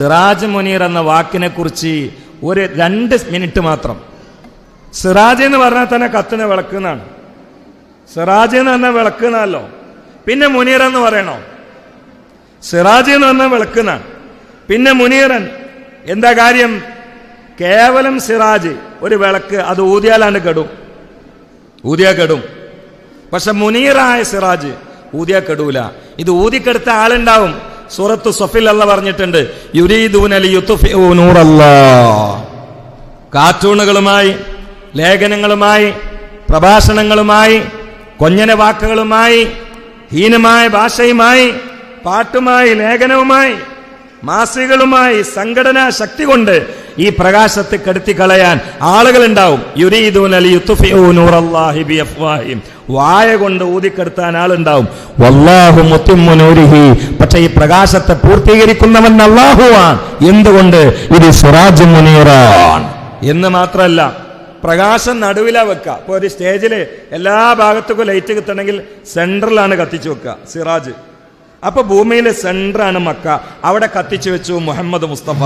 സിറാജ് മുനീർ എന്ന വാക്കിനെ കുറിച്ച് ഒരു 2 മിനിറ്റ് മാത്രം. സിറാജ് എന്ന് പറഞ്ഞാൽ തന്നെ കത്തുന്ന വിളക്ക് എന്നാണ്. സിറാജ് എന്ന് പറഞ്ഞാൽ വിളക്ക് എന്നല്ലോ. പിന്നെ മുനീർ എന്ന് പറയണോ? സിറാജ് എന്ന് പറഞ്ഞാൽ വിളക്ക് എന്നാണ്. പിന്നെ മുനീറൻ എന്താ കാര്യം? കേവലം സിറാജ് ഒരു വിളക്ക്, അത് ഊതിയാലാണ് കെടും, ഊതിയാ കെടും. പക്ഷെ മുനീറായ സിറാജ് ഊതിയാ കെടൂല. ഇത് ഊതിക്കെടുത്ത ആളുണ്ടാവും. സൂറത്ത് സഫിൽ അല്ലാഹ് പറഞ്ഞിട്ടുണ്ട്, യുരീദൂന ലിയുത്ഫിഉ നൂറല്ലാഹ്. കാർട്ടൂണുകളുമായി, ലേഖനങ്ങളുമായി, പ്രഭാഷണങ്ങളുമായി, കൊഞ്ഞന വാക്കുകളുമായി, ഹീനമായ ഭാഷയുമായി, പാട്ടുമായി, ലേഖനവുമായി, മാസികകളുമായി, സംഘടനാ ശക്തി കൊണ്ട് ഈ പ്രകാശത്തെ കെടുത്തി കളയാൻ ആളുകളുണ്ടാവും. യുരീദൂന ലിയുത്ഫിഉ നൂറല്ലാഹി ബിഅഫ്വാഹിം. വായ കൊണ്ട് ഊതിക്കെടുത്താൻ ആളുണ്ടാവും. വല്ലാഹു മുത്തിമ്മു നൂരിഹി. പക്ഷെ ഈ പ്രകാശത്തെ പൂർത്തീകരിക്കുന്നവൻ അല്ലാഹുവാണ്. എന്തുകൊണ്ട്? ഇത് സിറാജ് മുനീറാൻ എന്ന് മാത്രമല്ല, പ്രകാശം നടുവിലാ വെക്കുക. ഇപ്പൊ ഒരു സ്റ്റേജില് എല്ലാ ഭാഗത്തേക്കും ലൈറ്റ് കിട്ടണമെങ്കിൽ സെൻട്രലാണ് കത്തിച്ചു വെക്കുക സിറാജ്. അപ്പൊ ഭൂമിയിലെ സെൻട്രാണ് മക്ക, അവിടെ കത്തിച്ചു വെച്ചു മുഹമ്മദ് മുസ്തഫ.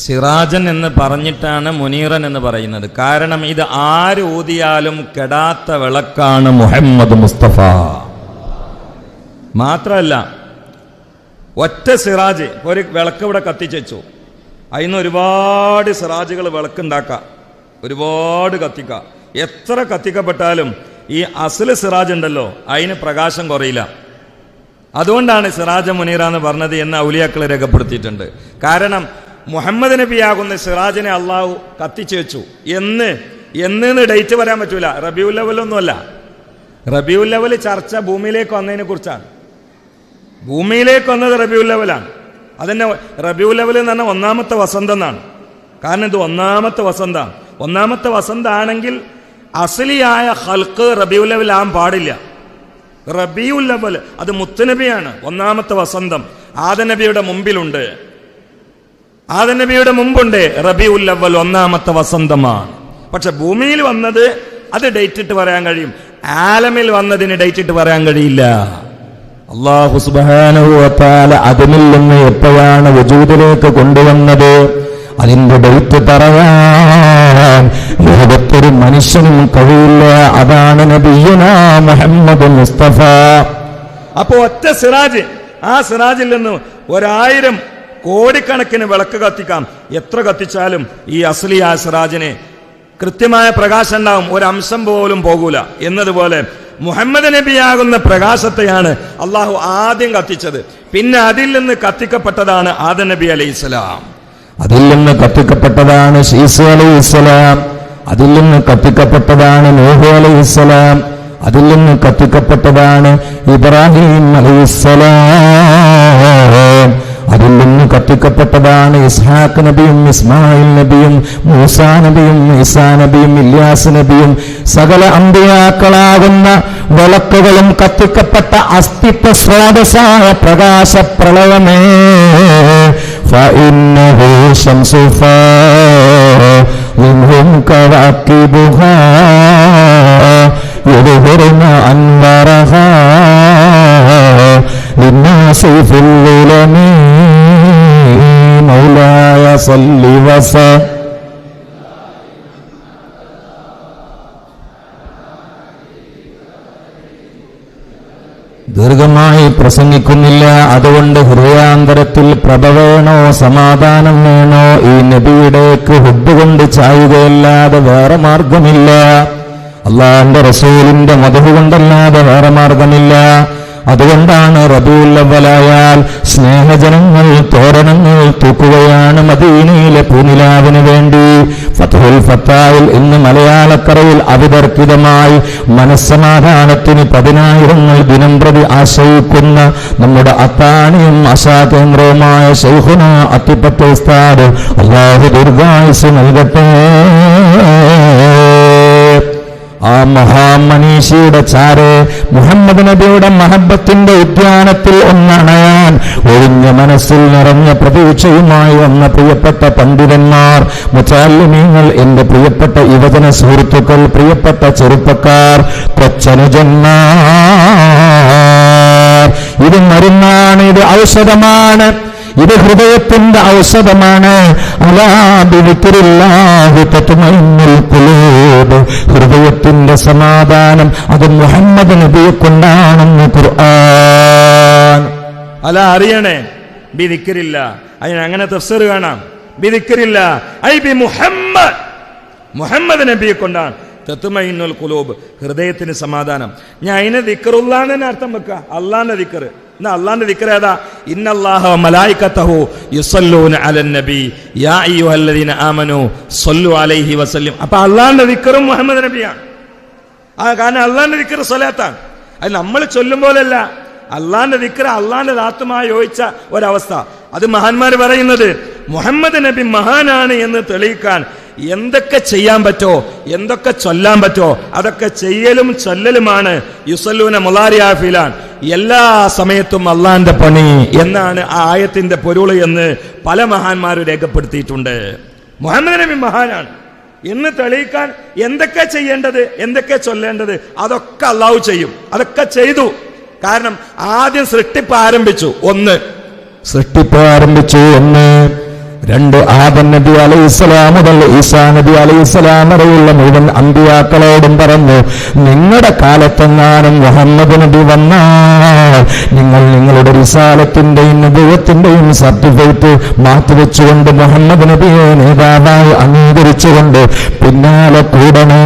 സിറാജൻ എന്ന് പറഞ്ഞിട്ടാണ് മുനീറൻ എന്ന് പറയുന്നത്. കാരണം ഇത് ആര് ഊതിയാലും കെടാത്ത വിളക്കാണ് മുഹമ്മദ് മുസ്തഫ. മാത്രമല്ല, ഒറ്റ സിറാജ്, ഒരു വിളക്ക് ഇവിടെ കത്തിച്ചു വെച്ചു, അതിന് ഒരുപാട് സിറാജുകൾ വിളക്കുണ്ടാക്കാം, ഒരുപാട് കത്തിക്കാം. എത്ര കത്തിക്കപ്പെട്ടാലും ഈ അസ്ല് സിറാജ് ഉണ്ടല്ലോ, അതിന് പ്രകാശം കുറയില്ല. അതുകൊണ്ടാണ് സിറാജ മുനീറ എന്ന് പറഞ്ഞത് എന്ന് ഔലിയാക്കൾ രേഖപ്പെടുത്തിയിട്ടുണ്ട്. കാരണം മുഹമ്മദ് നബിയാകുന്ന സിറാജിനെ അള്ളാഹു കത്തിച്ചു വെച്ചു. എന്ന് ഡേറ്റ് പറയാൻ പറ്റൂല. റബീഉൽ അവ്വലൊന്നുമല്ല. റബീഉൽ അവ്വൽ ചർച്ച ഭൂമിയിലേക്ക് വന്നതിനെ കുറിച്ചാണ്. ഭൂമിയിലേക്ക് വന്നത് റബീഉൽ അവ്വലാണ്. അതന്നെ റബീഉൽ അവ്വൽ എന്ന് പറഞ്ഞാൽ ഒന്നാമത്തെ വസന്തം എന്നാണ്. കാരണം ഇത് ഒന്നാമത്തെ വസന്തമാണ്. ഒന്നാമത്തെ വസന്തമാണെങ്കിൽ അസ്ലിയായ ഖൽഖ് റബീഉൽ അവ്വൽ ആവാൻ പാടില്ല. റബീഉൽ അവ്വൽ അത് മുത്തുനബിയാണ്. ഒന്നാമത്തെ വസന്തം ആദനബിയുടെ മുമ്പിലുണ്ട്. ആദനബിയുടെ മുമ്പുണ്ട്. റബീഉൽ അവ്വൽ ഒന്നാമത്തെ വസന്തമാണ്. പക്ഷെ ഭൂമിയിൽ വന്നത് അത് ഡേറ്റ് ഇട്ട് പറയാൻ കഴിയും. ആലമിൽ വന്നതിന് ഡേറ്റ് ഇട്ട് പറയാൻ കഴിയില്ല. അല്ലാഹു സുബ്ഹാനഹു വ തആല അതിൽ നിന്ന് എപ്പോഴാണ് വജൂദിലേക്ക് കൊണ്ടുവന്നത്, അതിന്റെ ഡേറ്റ് പറയാൻ ലോകത്തൊരു മനുഷ്യനും കഴിയില്ല. അതാണ് നബിയുനാ മുഹമ്മദ് മുസ്തഫ. അപ്പോ ഒറ്റ സിറാജ്, ആ സിറാജിൽ നിന്ന് 1000 കോടിക്കണക്കിന് വിളക്ക് കത്തിക്കാം. എത്ര കത്തിച്ചാലും ഈ അസ്ലിയാ സിറാജിന് കൃത്യമായ പ്രകാശം ഉണ്ടാവും, ഒരു അംശം പോലും പോകൂല. എന്നതുപോലെ മുഹമ്മദ് നബിയാകുന്ന പ്രകാശത്തെയാണ് അള്ളാഹു ആദ്യം കത്തിച്ചത്. പിന്നെ അതിൽ നിന്ന് കത്തിക്കപ്പെട്ടതാണ് ആദം നബി അലൈഹിസ്സലാം. അതിൽ നിന്ന് കത്തിക്കപ്പെട്ടതാണ് ഈസാ അലൈഹിസ്സലാം. അതിൽ നിന്ന് കത്തിക്കപ്പെട്ടതാണ് നൂഹ് അലൈഹിസ്സലാം. അതിൽ നിന്ന് കത്തിക്കപ്പെട്ടതാണ് ഇബ്രാഹിം അലൈഹിസ്സലാം. അതിൽ നിന്ന് കത്തിക്കപ്പെട്ടതാണ് ഇസ്ഹാഖ് നബിയും ഇസ്മായിൽ നബിയും മൂസാ നബിയും ഈസാ നബിയും ഇല്യാസ് നബിയും. സകല അമ്പിയാക്കളാകുന്ന വിളക്കുകളും കത്തിക്കപ്പെട്ട അസ്തിത്വ സ്രോതസ്സായ പ്രകാശ പ്രളയമേ. ഫഇന്നഹു ശംസു ഫാഇൻഹും കവാകിബുഹാ യദ്ഹുറുന അൻവറഹാ ലിന്നാസി ഫിൽ ഉലമി മൗലായ സല്ലി വസല്ലം. ദീർഘമായി പ്രസംഗിക്കുന്നില്ല. അതുകൊണ്ട് ഹൃദയാന്തരത്തിൽ പ്രഭ വേണോ, സമാധാനം വേണോ, ഈ നബിയുടേക്ക് ഹുബ്ബ് കൊണ്ട് ചായുകയല്ലാതെ വേറെ മാർഗമില്ല. അള്ളാഹുവിന്റെ റസൂലിന്റെ മദഹ് കൊണ്ടല്ലാതെ വേറെ മാർഗമില്ല. അതുകൊണ്ടാണ് റബീഉൽ അവ്വലായാൽ സ്നേഹജനങ്ങൾ തോരണങ്ങൾ തൂക്കുകയാണ് മദീനയിലെ പൂനിലാവിന് വേണ്ടി. ഫത്ഹുൽ ഫത്തായിൽ ഇന്ന് മലയാളക്കരയിൽ അവിതർക്കിതമായി മനസ്സമാധാനത്തിന് 10,000 ദിനം പ്രതി ആശ്രയിക്കുന്ന നമ്മുടെ അത്താണിയും ആശാകേന്ദ്രവുമായ ശൈഖുനാ അത്തിപ്പറ്റ ഉസ്താദ് അല്ലാഹു ദീർഘായുസ്സ് നൽകട്ടെ. ആ മഹാമനീഷിയുടെ ചാരെ മുഹമ്മദ് നബിയുടെ മഹബത്തിന്റെ ഉദ്യാനത്തിൽ ഒന്നണയാൻ ഒഴിഞ്ഞ മനസ്സിൽ നിറഞ്ഞ പ്രതീക്ഷയുമായി വന്ന പ്രിയപ്പെട്ട പണ്ഡിതന്മാർ, മുതഅല്ലിമീങ്ങൾ, എന്റെ പ്രിയപ്പെട്ട യുവജന സുഹൃത്തുക്കൾ, പ്രിയപ്പെട്ട ചെറുപ്പക്കാർ, കൊച്ചനുജന്മാർ, ഇത് മരുന്നാണ്, ഇത് ഔഷധമാണ്. ഇത് ഹൃദയത്തിന്റെ ഔഷധമാണ്. അലാ ബിദിക്രില്ലാഹി തത്മഇന്നുൽ ഖുലൂബ്. ഹൃദയത്തിന്റെ സമാധാനം അത് മുഹമ്മദ് നബിയെ കൊണ്ടാണെന്ന് ഖുർആൻ. അല്ല അറിയണേ, ബിദിക്രില്ല. അതിന് അങ്ങനെ തഫ്സീർ കാണാം. ബിദിക്രില്ല ഐ ബി മുഹമ്മദ്, മുഹമ്മദ് നബിയെ കൊണ്ടാണ് തത്മഇന്നുൽ ഖുലൂബ്, ഹൃദയത്തിന് സമാധാനം. ഞാൻ അതിനെ ദിക്റുല്ലാന്ന് തന്നെ അർത്ഥം വെക്കുക, അള്ളാന്റെ ദിക്ർ. എന്നാ അള്ളാന്റെ ദിക്ർ ഏതാ? ഇന്നല്ലാഹ വ മലായികതഹു യുസല്ലൂന അലൻ നബി യാ അയ്യുഹല്ലദീന ആമനൂ സ്വല്ലു അലൈഹി വസല്ലം. അപ്പൊ അള്ളാന്റെ ദിക്റും മുഹമ്മദ് നബിയാണ്. കാരണം അള്ളാന്റെ ദിക്ർ സ്വലാത്താണ്. അത് നമ്മൾ ചൊല്ലും പോലല്ല. അള്ളാന്റെ ദിക്ർ അള്ളാന്റെ ദാത്തുമായി യോജിച്ച ഒരവസ്ഥ. അത് മഹാന്മാർ പറയുന്നത് മുഹമ്മദ് നബി മഹാനാണ് എന്ന് തെളിയിക്കാൻ എന്തൊക്കെ ചെയ്യാൻ പറ്റോ, എന്തൊക്കെ ചൊല്ലാൻ പറ്റോ അതൊക്കെ ചെയ്യലും ചൊല്ലലുമാണ് യുസല്ലൂന മുളാരിയാഫിലാൻ, എല്ലാ സമയത്തും അള്ളാന്റെ പണി എന്നാണ് ആ ആയത്തിന്റെ പൊരുൾ എന്ന് പല മഹാന്മാരും രേഖപ്പെടുത്തിയിട്ടുണ്ട്. മുഹമ്മദ് നബി മഹാനാണ് എന്ന് തെളിയിക്കാൻ എന്തൊക്കെ ചെയ്യേണ്ടത്, എന്തൊക്കെ ചൊല്ലേണ്ടത് അതൊക്കെ അള്ളാഹു ചെയ്യും. അതൊക്കെ ചെയ്തു. കാരണം ആദ്യം സൃഷ്ടിപ്പ് ആരംഭിച്ചു. ഒന്ന്, രണ്ട്, ആദം നബി അലൈഹിസ്സലാം മുതൽ ഈസാ നബി അലൈഹിസ്സലാം വരെയുള്ള മുഴുവൻ അമ്പിയാക്കളോടും പറഞ്ഞു, നിങ്ങളുടെ കാലത്തെങ്ങാനും മുഹമ്മദ് നബി വന്നാൽ നിങ്ങൾ നിങ്ങളുടെ റിസാലത്തിന്റെയും നബുവത്തിന്റെയും സർട്ടിഫിക്കറ്റ് മാറ്റിവെച്ചുകൊണ്ട് മുഹമ്മദ് നബിയെ നേതാവായി അംഗീകരിച്ചുകൊണ്ട് പിന്നാലെ കൂടണേ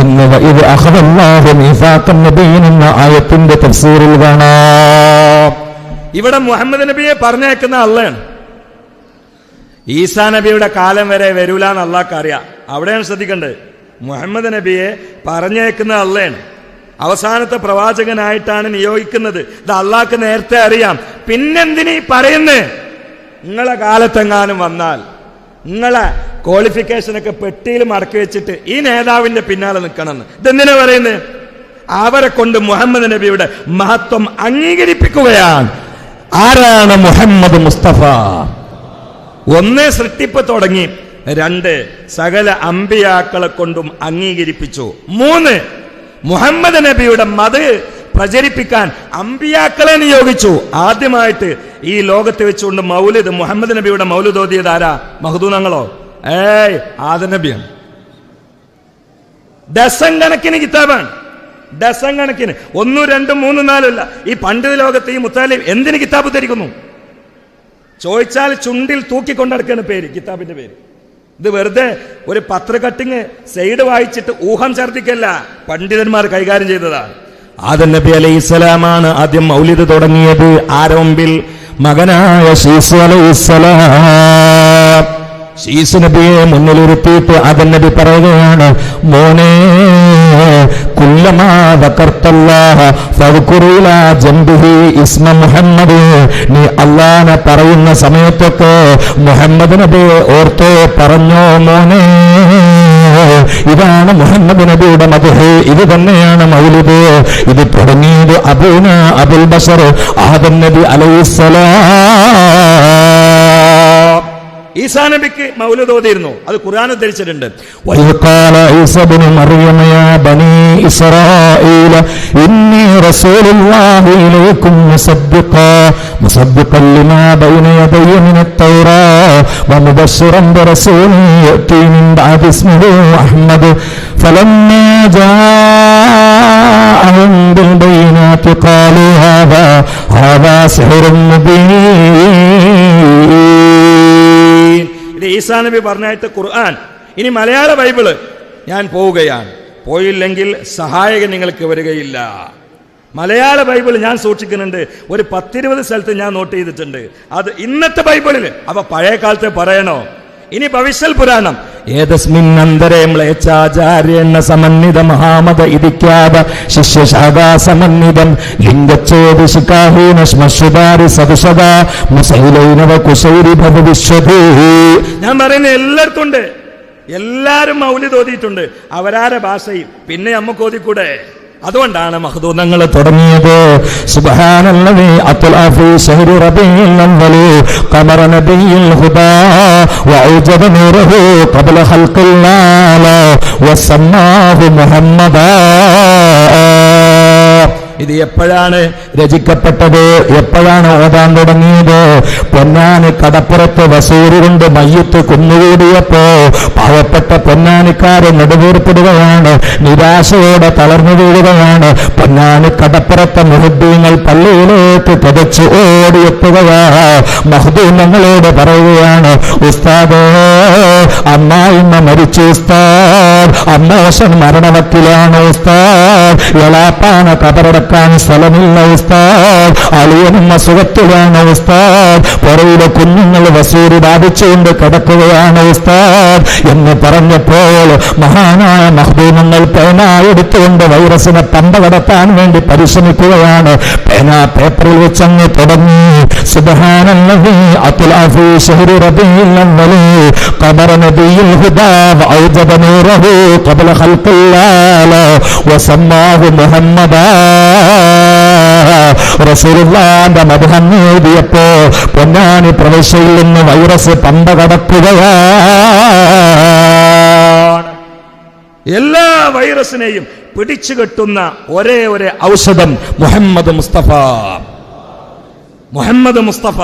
എന്ന് ഇത് അഖദല്ലാഹു മീസാഖൻ നബിയ്യൻ എന്ന ആയത്തിന്റെ തഫ്സീറിൽ കാണാം. ഇവിടെ മുഹമ്മദ് നബിയെ പറഞ്ഞേക്കുന്ന അള്ളയാണ്. ഈസാ നബിയുടെ കാലം വരെ വരൂലെന്ന് അള്ളാഹ്ക്ക് അറിയാം. അവിടെയാണ് ശ്രദ്ധിക്കേണ്ടത്. മുഹമ്മദ് നബിയെ പറഞ്ഞേക്കുന്ന അള്ളയാണ്. അവസാനത്തെ പ്രവാചകനായിട്ടാണ് നിയോഗിക്കുന്നത്. ഇത് അള്ളാഹ്ക്ക് നേരത്തെ അറിയാം. പിന്നെന്തിനീ പറയുന്നേ? നിങ്ങളെ കാലത്തെങ്ങാനും വന്നാൽ നിങ്ങളെ ക്വാളിഫിക്കേഷനൊക്കെ പെട്ടിയിൽ മടക്കി വെച്ചിട്ട് ഈ നേതാവിന്റെ പിന്നാലെ നിൽക്കണമെന്ന്. ഇതെന്തിനാ പറയുന്നത്? അവരെ കൊണ്ട് മുഹമ്മദ് നബിയുടെ മഹത്വം അംഗീകരിപ്പിക്കുകയാണ്. ആരാണ് മുഹമ്മദ് മുസ്തഫ? ഒന്ന്, സൃഷ്ടിപ്പ് തുടങ്ങി. രണ്ട്, സകല അമ്പിയാക്കളെ കൊണ്ടും അംഗീകരിപ്പിച്ചു. മൂന്ന്, മുഹമ്മദ് നബിയുടെ മത് പ്രചരിപ്പിക്കാൻ അമ്പിയാക്കളെ നിയോഗിച്ചു. ആദ്യമായിട്ട് ഈ ലോകത്ത് വെച്ചുകൊണ്ട് മൗലിദ്, മുഹമ്മദ് നബിയുടെ മൗലിദ് ഓതിയത് ആരാ? മഹ്ദൂനങ്ങളോ? ആദം നബിയാണ്. ഡസൻ കണക്കിന് കിതാബാണ്, ഡസൻ കണക്കിന്. 1, 2, 3, 4 അല്ല. ഈ പണ്ഡിത ലോകത്ത് ഈ മുത്താലിം എന്തിന് കിതാബ് ധരിക്കുന്നു? ചോദിച്ചാൽ ചുണ്ടിൽ തൂക്കിക്കൊണ്ടടക്കാണ് പേര്, കിതാബിന്റെ പേര്. ഇത് വെറുതെ ഒരു പത്ര കട്ടിങ് സൈഡ് വായിച്ചിട്ട് ഊഹം ഛർദിക്കല്ല, പണ്ഡിതന്മാർ കൈകാര്യം ചെയ്തതാണ്. ആദം നബി അലൈഹിസ്സലാമാണ് ആദ്യം മൗലിദ് തുടങ്ങിയത്. ആരംഭിൽ മകനായ ശീസ് അലൈഹിസ്സലാം. ശീസ് നബിയെ മുന്നിലിരുത്തിയിട്ട് ആദം നബി പറയുകയാണ്, മോനെ കുല്ലമാ ദക്കർത്തല്ലാഹ ഫദ്കുർ ഇലാ ജംബിഹി ഇസ്മ മുഹമ്മദ്. നീ അല്ലാഹനെ പറയുന്ന സമയത്തൊക്കെ മുഹമ്മദ് നബിയെ ഓർത്തോ പറഞ്ഞോ മോനെ. ഇതാണ് മുഹമ്മദ് നബിയുടെ മദ്ഹ്. ഇത് തന്നെയാണ് മൗലിദ്. ഇത് തുടങ്ങിയത് അബൂന അബുൽ ബശർ ആദം നബി അലൈഹിസ്സലാം. ഈസാ നബിക്ക് മൗലിദ് ഓതിയിരുന്നു. അത് ഖുർആൻ ഉദ്ധരിച്ചിട്ടുണ്ട്. وقال عيسى ابن مريم يا بني إسرائيل إني رسول الله إليكم مصدقا لما بين يدي من التوراة ومبشرا برسول يأتي من بعد اسمه أحمد فلما جاءهم بالبينات قالوا هذا سحر مبين. ഇത് ഈസാ നബി പറഞ്ഞായിട്ട് ഖുർആൻ. ഇനി മലയാള ബൈബിള് ഞാൻ പോവുകയാണ്. പോയില്ലെങ്കിൽ സഹായകൻ നിങ്ങൾക്ക് വരികയില്ല. മലയാള ബൈബിൾ ഞാൻ സൂക്ഷിക്കുന്നുണ്ട്. ഒരു 10-20 സ്ഥലത്ത് ഞാൻ നോട്ട് ചെയ്തിട്ടുണ്ട്. അത് ഇന്നത്തെ ബൈബിളിൽ. അപ്പൊ പഴയ കാലത്തെ പറയണോ? ഇനി ഭവിഷ്യൽ പുരാണം. ഏതസ്മിന്നന്തരേ മ്ലേച്ഛാചാര്യേണ സമന്വിത മഹാമത ഇരിക്കാത ശിഷ്യശാഖാ സമന്വിതം ലിംഗച്ഛേദി ശിഖാഹീന ശ്മശ്രുതാരി സദുഷത മുസൈലൈനവ കുശൈരി ഭവിഷ്യതി. ഞാൻ പറയുന്നത് എല്ലായിടത്തും ഉണ്ട്. എല്ലാരും മൗലിദ് ഓതിയിട്ടുണ്ട് അവരാരെ ഭാഷയിൽ. പിന്നെ നമുക്ക് ഓതിക്കൂടെ? അതുകൊണ്ടാണ് മഖ്ദൂനങ്ങൾ തുടങ്ങിയത്. സുബ്ഹാനല്ലദീ അത്ലഅ ഫീ ശഹ്രി റബീഇൽ അവ്വൽ ഖമറ നബിയിൽ ഹുദാ വഅജദ നൂറഹു ഖബ്ല ഖൽഖിൽ നാല വസമ്മാഹു മുഹമ്മദാ. ഇത് എപ്പോഴാണ് രചിക്കപ്പെട്ടത്. എപ്പോഴാണ് ഓതാൻ തുടങ്ങിയത്? പൊന്നാനി കടപ്പുറത്ത് വസൂരി കൊണ്ട് മയ്യത്ത് കുന്നുകൂടിയപ്പോ പാവപ്പെട്ട പൊന്നാനിക്കാരെ നെടുവീർപ്പിടുകയാണ്, നിരാശയോടെ തളർന്നു വീഴുകയാണ്. പൊന്നാനി കടപ്പുറത്തെ മുഹദ്ദീങ്ങൾ പള്ളിയിലേക്ക് കതച്ചു ഓടിയെത്തുകയാ. മഹ്ദൂമങ്ങളോട് പറയുകയാണ്, ഉസ്താദേ അമ്മായിമ്മ മരിച്ചു ഉസ്താദ്, അമ്മോശൻ മരണവക്കിലാണ് ഉസ്താദ്, എളാപ്പാന കബറടക്കാൻ സ്ഥലമില്ല ഉസ്താദ്, അളിയനും അസുഖത്തിലാണ് ഉസ്താദ്, പുറയിലെ കുഞ്ഞുങ്ങൾ വസൂരി ബാധിച്ചുകൊണ്ട് കിടക്കുകയാണ് ഉസ്താദ് എന്ന് പറഞ്ഞപ്പോൾ മഹാനായ മഖ്ദൂമങ്ങൾ പേന എടുത്തുകൊണ്ട് വൈറസിനെ പമ്പ കടത്താൻ വേണ്ടി പരിശ്രമിക്കുകയാണ്. പേന പേപ്പറിൽ വെച്ചങ്ങ് തുടങ്ങി, സുബ്ഹാനല്ലാഹി അത്ലാ ഫീ ശഹ്രി റബീഉൽ അവ്വൽ ഖബറ നബിയിൽ ഹുദാ വഅൗജദ നൂറഹു ഖബ്ല ഖൽഖില്ലാഹ വസമ്മാഹു മുഹമ്മദാ. റസൂലുള്ളാഹിന്റെ മദ്ഹ് എഴുതിയപ്പോ പൊന്നാനി പ്രവിശ്യയിൽ നിന്ന് വൈറസ് പമ്പ കടക്കുകയാണ്. എല്ലാ വൈറസിനെയും പിടിച്ചു കെട്ടുന്ന ഒരേ ഒരു ഔഷധം മുഹമ്മദ് മുസ്തഫ. മുഹമ്മദ് മുസ്തഫ.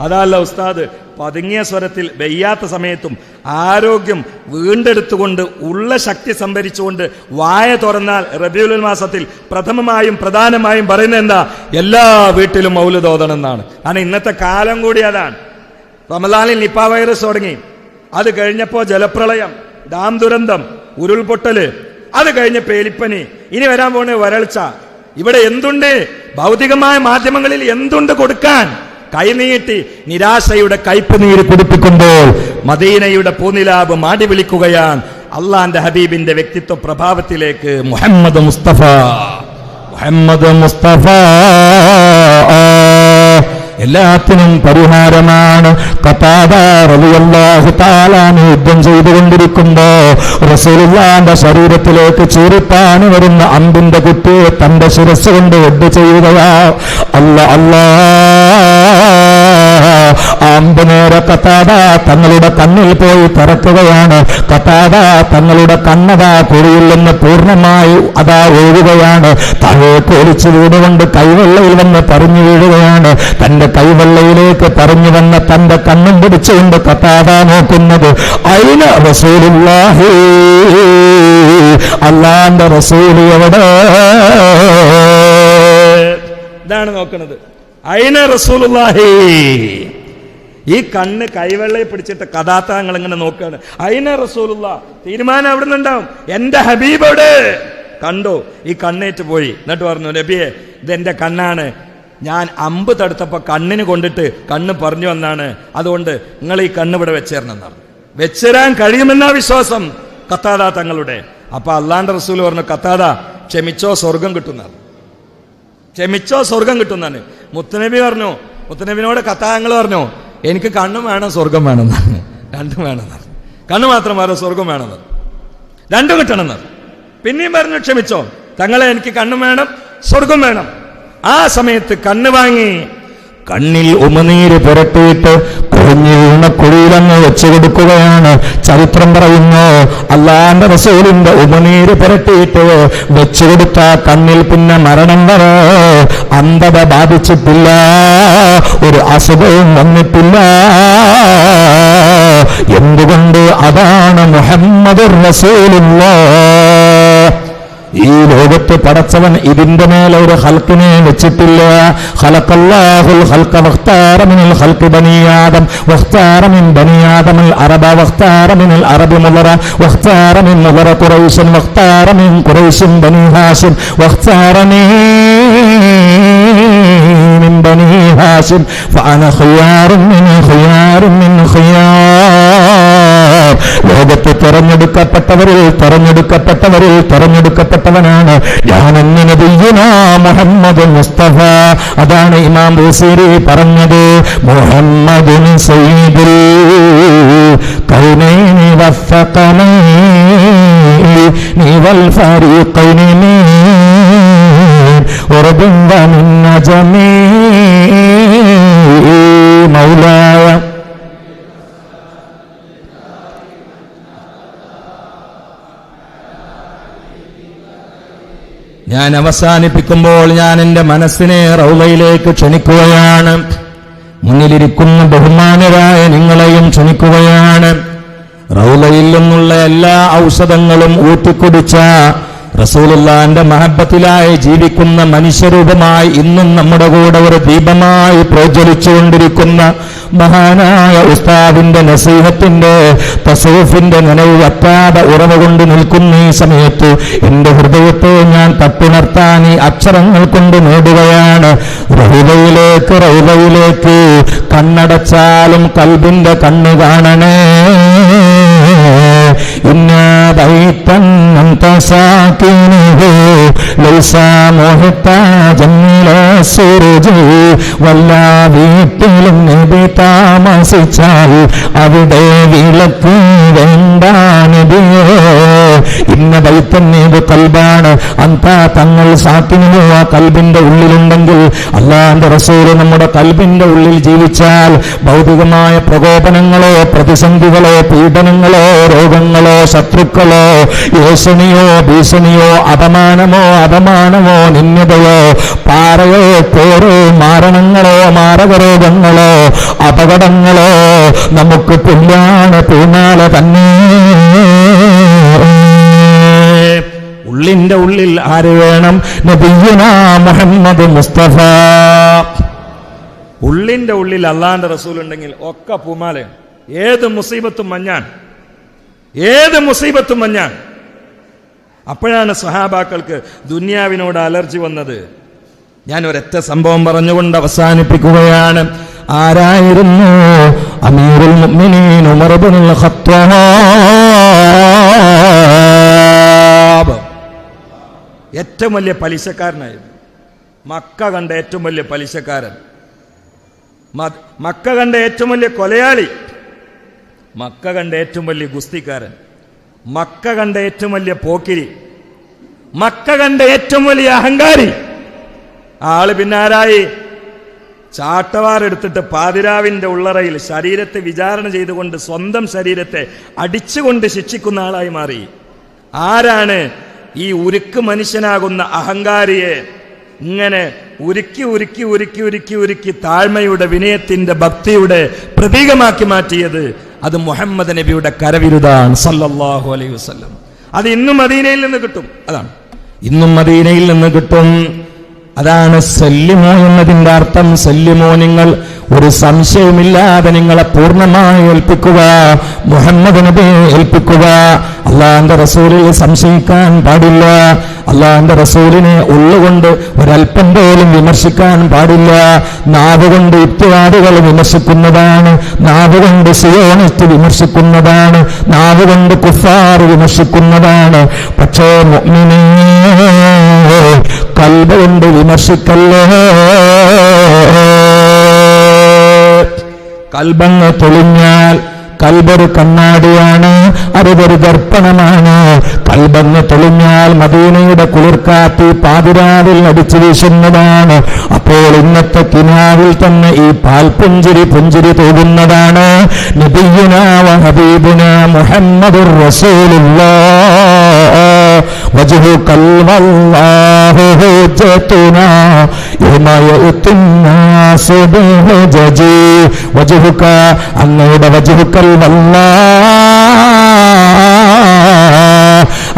അതല്ല ഉസ്താദ് പതുങ്ങിയ സ്വരത്തിൽ വെയ്യാത്ത സമയത്തും ആരോഗ്യം വീണ്ടെടുത്തുകൊണ്ട് ഉള്ള ശക്തി സംഭരിച്ചുകൊണ്ട് വായ തുറന്നാൽ റബീഉൽ മാസത്തിൽ പ്രഥമമായും പ്രധാനമായും പറയുന്നത് എന്താ? എല്ലാ വീട്ടിലും മൗലിദ് ഓതണം എന്നാണ്. കാരണം ഇന്നത്തെ കാലം കൂടി അതാണ്. റമദാനിൽ നിപ്പ വൈറസ് തുടങ്ങി, അത് കഴിഞ്ഞപ്പോ ജലപ്രളയം, ഡാം ദുരന്തം, ഉരുൾപൊട്ടല്, അത് കഴിഞ്ഞ പേലിപ്പനി, ഇനി വരാൻ പോകുന്ന വരൾച്ച. ഇവിടെ എന്തുണ്ട്? ഭൗതികമായ മാധ്യമങ്ങളിൽ എന്തുണ്ട് കൊടുക്കാൻ? കൈനീട്ടി നിരാശയുടെ കയ്പ് നീര് കുടിപ്പിക്കുമ്പോൾ മദീനയുടെ പൂനിലാബ് മാടി വിളിക്കുകയാണ് അള്ളാന്റെ ഹബീബിന്റെ വ്യക്തിത്വ പ്രഭാവത്തിലേക്ക്. മുഹമ്മദ് മുസ്തഫ, മുഹമ്മദ് മുസ്തഫ എല്ലാത്തിനും പരിഹാരമാണ്. ഖതാദ റളിയല്ലാഹു തആല യുദ്ധം ചെയ്തുകൊണ്ടിരിക്കുമ്പോ റസൂലുള്ളാഹിന്റെ ശരീരത്തിലേക്ക് ചീറിപ്പാഞ്ഞു വരുന്ന അമ്പിന്റെ കുത്തിയെ തന്റെ ശിരസ് കൊണ്ട് വെഡ് ചെയ്യുകയാ. അല്ലാ അമ്പ് നേരെ ഖതാദ തങ്ങളുടെ കണ്ണിൽ പോയി തറക്കുകയാണ്. ഖതാദ തങ്ങളുടെ കണ്ണതാ കുഴിയിൽ നിന്ന് പൂർണ്ണമായി അതാ ഒഴുകുകയാണ്. താഴേക്ക് ഒലിച്ചു വീടുകൊണ്ട് കൈവെള്ളയിൽ വന്ന് പറഞ്ഞു വീഴുകയാണ്. തന്റെ കൈവെള്ളയിലേക്ക് പറഞ്ഞു വന്ന തന്റെ കണ്ണും പിടിച്ചുകൊണ്ട് ഖതാദ നോക്കുന്നത് അയിന റസൂലുള്ളാഹി, അല്ലാഹുവിന്റെ റസൂൽ എവിടെ? ഇതാണ് നോക്കുന്നത്. അയിന റസൂലുള്ളാഹി. ഈ കണ്ണ് കൈവെള്ളയിൽ പിടിച്ചിട്ട് കഥാതങ്ങൾ ഇങ്ങനെ നോക്കുകയാണ്. അയിന റസൂലുള്ളാഹ്. തീരുമാനം അവിടെ നിന്നുണ്ടാവും, എന്റെ ഹബീബോട് കണ്ടു. ഈ കണ്ണേറ്റ് പോയി. എന്നിട്ട് പറഞ്ഞു, നബിയെ ഇതെന്റെ കണ്ണാണ്, ഞാൻ അമ്പ് തടുത്തപ്പോ കണ്ണിന് കൊണ്ടിട്ട് കണ്ണ് പറഞ്ഞു വന്നാണ്, അതുകൊണ്ട് നിങ്ങൾ ഈ കണ്ണ് ഇവിടെ വെച്ചേരണമെന്നാണ്. വെച്ചേരാൻ കഴിയുമെന്നാ വിശ്വാസം ഖതാദ തങ്ങളുടെ. അപ്പൊ അള്ളാന്റെ റസൂൽ പറഞ്ഞു, ഖതാദ ക്ഷമിച്ചോ സ്വർഗം കിട്ടുന്നതാണ്, ക്ഷമിച്ചോ സ്വർഗം കിട്ടുന്നതാണ്. മുത്തുനബി പറഞ്ഞു, മുത്തുനബിനോട് ഖതാദങ്ങൾ പറഞ്ഞു, എനിക്ക് കണ്ണും വേണം സ്വർഗം വേണമെന്നാണ്. രണ്ടും വേണമെന്നാണ്. കണ്ണ് മാത്രം വേറെ സ്വർഗം വേണമെന്ന്, രണ്ടും കിട്ടണമെന്ന്. പിന്നെയും പറഞ്ഞു, ക്ഷമിച്ചോ തങ്ങളെ, എനിക്ക് കണ്ണും വേണം സ്വർഗം വേണം. ആ സമയത്ത് കണ്ണ് വാങ്ങി കണ്ണിൽ ഉമനീര് പുരട്ടിയിട്ട് കുഴഞ്ഞു വീണ കുഴിയിലങ്ങ് വെച്ചു കൊടുക്കുകയാണ്. ചരിത്രം പറയുന്നു, അല്ലാഹുവിന്റെ റസൂലിന്റെ ഉമനീര് പുരട്ടിയിട്ട് വെച്ചു കൊടുത്ത കണ്ണിൽ പിന്നെ മരണം വരെ അന്ധത ബാധിച്ചിട്ടില്ല, ഒരു അസുഖവും വന്നിട്ടില്ല. എന്തുകൊണ്ട്? അതാണ് മുഹമ്മദുർ റസൂലുള്ളാഹ്. ഈ ലോകത്ത് പടച്ചവൻ ഇതിന്റെ മേലെ ഒരു ഖൽഖിനെ വെച്ചിട്ടില്ല. ഖലഖല്ലാഹുൽ ഖൽഖ വഖ്താറ മിനൽ ഖൽഖി ബനി ആദം വഖ്താറ മിൻ ബനി ആദമിൽ അറബ വഖ്താറ മിനൽ അറബി മുളറ വഖ്താറ മിൻ മുളറ ഖുറൈശൻ വഖ്താറ മിൻ ഖുറൈശിൻ ബനി ഹാശിം വഖ്താറനി മിൻ ബനി ഹാശിം ഫഅന ഖിയാറുൻ മിൻ ഖിയാറുൻ മിൻ ഖിയാർ. ലോകത്ത് തെരഞ്ഞെടുക്കപ്പെട്ടവരിൽ തെരഞ്ഞെടുക്കപ്പെട്ടവനാണ് ഞാൻ എന്ന നബിയുനാ മുഹമ്മദ് മുസ്തഫ. അതാണ് ഇമാം ബൂസീരി പറഞ്ഞത്, മുഹമ്മദുൻ സയ്യിദുൽ കൗനൈനി വസ്സഖലൈനി വൽ ഫരീഖൈനി മിൻ ഉർബിൻ വമിൻ നജമി മൗലായ. ഞാൻ അവസാനിപ്പിക്കുമ്പോൾ ഞാൻ എൻ്റെ മനസ്സിനെ റൗളയിലേക്ക് ക്ഷണിക്കുകയാണ്. മുന്നിലിരിക്കുന്ന ബഹുമാനരായ നിങ്ങളെയും ക്ഷണിക്കുകയാണ്. റൗളയിൽ നിന്നുള്ള എല്ലാ ഔഷധങ്ങളും ഊറ്റിക്കുടിച്ച റസൂലുള്ളാന്റെ മഹബത്തിലായി ജീവിക്കുന്ന മനുഷ്യരൂപമായി ഇന്നും നമ്മുടെ കൂടെ ഒരു ദീപമായി പ്രോജ്വലിച്ചുകൊണ്ടിരിക്കുന്ന മഹാനായ ഉസ്താദിന്റെ നസീഹത്തിന്റെ തസൂഫിന്റെ നനവ് വറ്റാതെ ഉറവ കൊണ്ട് നിൽക്കുന്ന ഈ സമയത്ത് എന്റെ ഹൃദയത്തെ ഞാൻ തട്ടുണർത്താൻ ഈ അക്ഷരങ്ങൾ കൊണ്ട് നേടുകയാണ്. റൗളയിലേക്ക് കണ്ണടച്ചാലും കൽബിന്റെ കണ്ണ് കാണണേ. ഇന്നാ ബൈതൻ അൻത സാകിനുഹു ലൈസ മുഹ്താജൻ ഇലാ സുർജി. വല്ലാ വീട്ടിലും നബി താമസിച്ചാൽ അവിടെ വിളക്ക് വേണ്ട നബിയേ. ഇന്ന ബൈതൻ ഏത് കൽബാണ് അൻത തങ്ങൾ സാകിനുഹു ആ കൽബിന്റെ ഉള്ളിലുണ്ടെങ്കിൽ അല്ലാഹുവിന്റെ റസൂൽ നമ്മുടെ കൽബിന്റെ ഉള്ളിൽ ജീവിച്ചാൽ ഭൗതികമായ പ്രകോപനങ്ങളോ പ്രതിസന്ധികളോ പീഡനങ്ങളോ രോഗങ്ങളോ ശത്രുക്കളോ ഏഷണിയോ ഭീഷണിയോ അപമാനമോ നിന്ദയോ പാറയോ പോരോ മാരണങ്ങളോ മാരകരോഗങ്ങളോ അപകടങ്ങളോ നമുക്ക് പുല്ലാണ് പൂമാല തന്നെ. ഉള്ളിന്റെ ഉള്ളിൽ ആര് വേണം? നബിയുനാ മുഹമ്മദ് മുസ്തഫ. ഉള്ളിന്റെ ഉള്ളിൽ അള്ളാന്റെ റസൂൽ ഉണ്ടെങ്കിൽ ഒക്കെ പൂമാലയാണ്. ഏത് മുസീബത്തും മഞ്ഞാൻ. അപ്പോഴാണ് സ്വഹാബാക്കൾക്ക് ദുനിയാവിനോട് അലർജി വന്നത്. ഞാൻ ഒരൊറ്റ സംഭവം പറഞ്ഞുകൊണ്ട് അവസാനിപ്പിക്കുകയാണ്. ആരായിരുന്നു? അമീറുൽ മുഅ്മിനീൻ ഉമർ ഇബ്നുൽ ഖത്താബ്. ഏറ്റവും വലിയ പലിശക്കാരനായിരുന്നു. മക്ക കണ്ട ഏറ്റവും വലിയ പലിശക്കാരൻ, മക്ക കണ്ട ഏറ്റവും വലിയ കൊലയാളി, മക്ക കണ്ട ഏറ്റവും വലിയ ഗുസ്തിക്കാരൻ, മക്ക കണ്ട ഏറ്റവും വലിയ പോക്കിരി, മക്ക കണ്ട ഏറ്റവും വലിയ അഹങ്കാരി. ആള് പിന്നെ ആരായി? ചാട്ടവാറെടുത്തിട്ട് പാതിരാവിന്റെ ഉള്ളറയിൽ ശരീരത്തെ വിചാരണ ചെയ്തുകൊണ്ട് സ്വന്തം ശരീരത്തെ അടിച്ചുകൊണ്ട് ശിക്ഷിക്കുന്ന ആളായി മാറി. ആരാണ് ഈ ഉരുക്ക് മനുഷ്യനാകുന്ന അഹങ്കാരിയെ ഇങ്ങനെ ഉരുക്കി താഴ്മയുടെ വിനയത്തിന്റെ ഭക്തിയുടെ പ്രതീകമാക്കി മാറ്റിയത്? അത് മുഹമ്മദ് നബിയുടെ കരവിരുതാണ് സല്ലല്ലാഹു അലൈഹി വസല്ലം. അത് ഇന്നും മദീനയിൽ നിന്ന് കിട്ടും. അതാണ് സല്ലിമോ എന്നതിന്റെ അർത്ഥം. സല്ലിമോ, നിങ്ങൾ ഒരു സംശയമില്ലാതെ നിങ്ങളെ പൂർണ്ണമായി ഏൽപ്പിക്കുക, മുഹമ്മദ് നബിയെ ഏൽപ്പിക്കുക. അള്ളാഹുവിന്റെ റസൂലിൽ സംശയിക്കാൻ പാടില്ല. അള്ളാഹുവിന്റെ റസൂലിനെ ഉള്ളുകൊണ്ട് ഒരല്പം പോലും വിമർശിക്കാൻ പാടില്ല. നാവുകൊണ്ട് ഇത്യാദികൾ വിമർശിക്കുന്നതാണ്, നാവുകൊണ്ട് സിയോണിസ്റ്റ് വിമർശിക്കുന്നതാണ്, നാവുകൊണ്ട് കുഫാർ വിമർശിക്കുന്നതാണ്. പക്ഷേ മുഅ്മിനീ, കൽബ് കൊണ്ട് വിമർശിക്കല്ലേ. കൽബങ്ങ് തെളിഞ്ഞാൽ, കൽബൊരു കണ്ണാടിയാണ്, അതൊരു ദർപ്പണമാണ്. കൽബങ്ങ് തെളിഞ്ഞാൽ മദീനയുടെ കുളിർക്കാറ്റ് പാതിരാവിൽ അടിച്ചു വീശുന്നതാണ്. അപ്പോൾ ഇന്നത്തെ കിനാവിൽ തന്നെ ഈ പാൽപുഞ്ചിരി പുഞ്ചിരി തോന്നുന്നതാണ്. നബിയുനാ വ ഹബീബുനാ മുഹമ്മദുർ റസൂലുള്ളാഹ് വജ്ഹുകൽ വല്ലാഹു ഹുജ്ജതുനാ യൗമ യഅ്തിന്നാസു ബിഹുജജി. വജ്ഹുക, അങ്ങയുടെ വജ്ഹുകൽ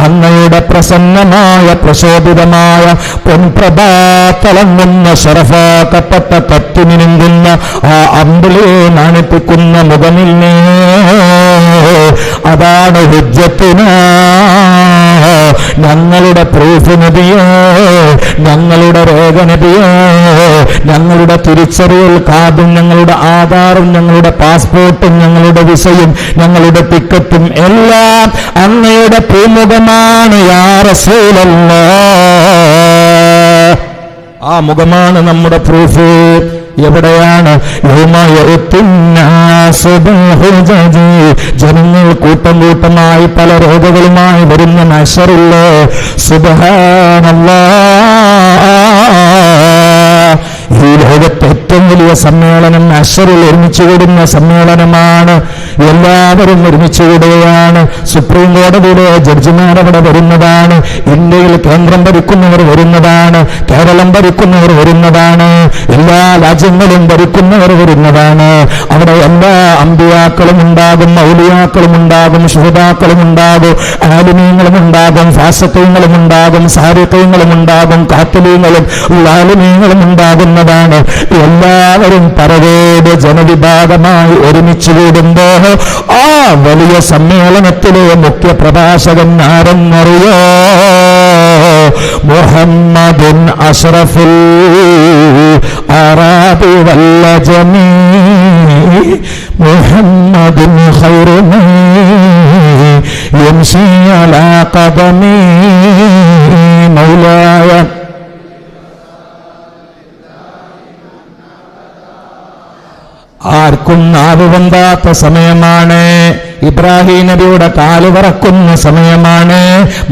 അങ്ങയുടെ പ്രസന്നമായ പ്രശോഭിതമായ പൊൻപ്രഭാതളങ്ങുന്ന ശറഫാക്കപ്പെട്ട കത്തിമിനുങ്ങുന്ന ആ അമ്പിളിയെ നാണിപ്പിക്കുന്ന മുഖമില്ലേ, അതാണ് ഹുജ്ജത്തുനാ, ഞങ്ങളുടെ പ്രൂഫ് നബിയോ, ഞങ്ങളുടെ രേഖ നബിയോ, ഞങ്ങളുടെ തിരിച്ചറിയൽ കാർഡും ഞങ്ങളുടെ ആധാറും ഞങ്ങളുടെ പാസ്പോർട്ടും ഞങ്ങളുടെ വിസയും ഞങ്ങളുടെ ടിക്കറ്റും എല്ലാം അങ്ങയുടെ പൂമുഖമാണ് യാ റസൂലല്ലാഹ്. ആ മുഖമാണ് നമ്മുടെ പ്രൂഫ്. എവിടെയാണ്? ജനങ്ങൾ കൂട്ടം കൂട്ടമായി പല രോഗങ്ങളുമായി വരുന്ന മഹ്ശറില്ലേ, സുബ്ഹാനല്ലാഹ്. ഈ ലോകത്തെ ഏറ്റവും വലിയ സമ്മേളനം അശ്വറിൽ ഒരുമിച്ച് കൂടുന്ന സമ്മേളനമാണ്. എല്ലാവരും ഒരുമിച്ച് കൂടുകയാണ്. സുപ്രീം കോടതിയിലെ ജഡ്ജിമാർ അവിടെ വരുന്നതാണ്. ഇന്ത്യയിൽ കേന്ദ്രം ഭരിക്കുന്നവർ വരുന്നതാണ്. കേരളം ഭരിക്കുന്നവർ വരുന്നതാണ്. എല്ലാ രാജ്യങ്ങളും ഭരിക്കുന്നവർ വരുന്നതാണ്. അവിടെ എല്ലാ അമ്പിയാക്കളും ഉണ്ടാകും, ഔലിയാക്കളും ഉണ്ടാകും, ശുഹദാക്കളും ഉണ്ടാകും, ആലിമീങ്ങളും ഉണ്ടാകും, ഫാസിഖീങ്ങളും ഉണ്ടാകും, സാരിഖീങ്ങളും ഉണ്ടാകും, കാത്തിലീങ്ങളും ലാലിമീങ്ങളും ഉണ്ടാകുന്നതാണ്. എല്ലാവരും പരവേട് ജനവിഭാഗമായി ഒരുമിച്ച് കൂടുമ്പോ ആ വലിയ സമ്മേളനത്തിലെ മുഖ്യ പ്രഭാഷകൻ ആരെന്നറിയോ? മുഹമ്മദുൻ അഷ്റഫുൽ അറാബി വല്ലജമീ മുഹമ്മദുൻ ഖൈറു മൻ യംശി അലാ ഖദമി മൗലായ. ആർക്കും നാവ് പൊന്താത്ത സമയമാണ്. ഇബ്രാഹിം നബിയുടെ കാല് വിറക്കുന്ന സമയമാണ്.